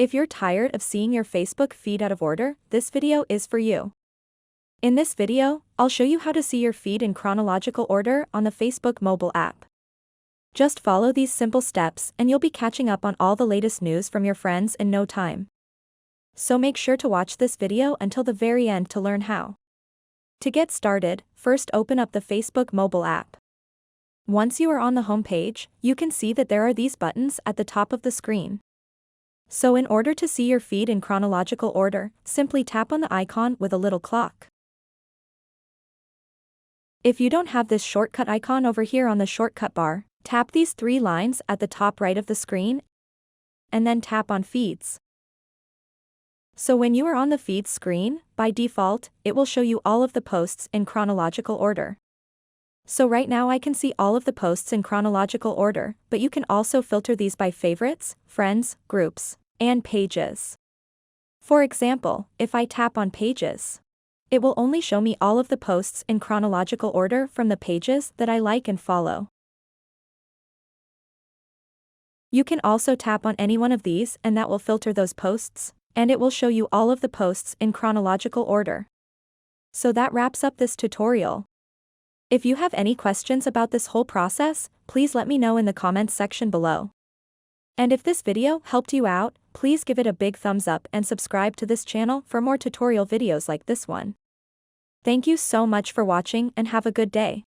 If you're tired of seeing your Facebook feed out of order, this video is for you. In this video, I'll show you how to see your feed in chronological order on the Facebook mobile app. Just follow these simple steps and you'll be catching up on all the latest news from your friends in no time. So make sure to watch this video until the very end to learn how. To get started, first open up the Facebook mobile app. Once you are on the home page, you can see that there are these buttons at the top of the screen. So in order to see your feed in chronological order, simply tap on the icon with a little clock. If you don't have this shortcut icon over here on the shortcut bar, tap these three lines at the top right of the screen, and then tap on Feeds. So when you are on the Feeds screen, by default, it will show you all of the posts in chronological order. So right now I can see all of the posts in chronological order, but you can also filter these by favorites, friends, groups, and pages. For example, if I tap on Pages, it will only show me all of the posts in chronological order from the pages that I like and follow. You can also tap on any one of these and that will filter those posts, and it will show you all of the posts in chronological order. So that wraps up this tutorial. If you have any questions about this whole process, please let me know in the comments section below. And if this video helped you out, please give it a big thumbs up and subscribe to this channel for more tutorial videos like this one. Thank you so much for watching and have a good day.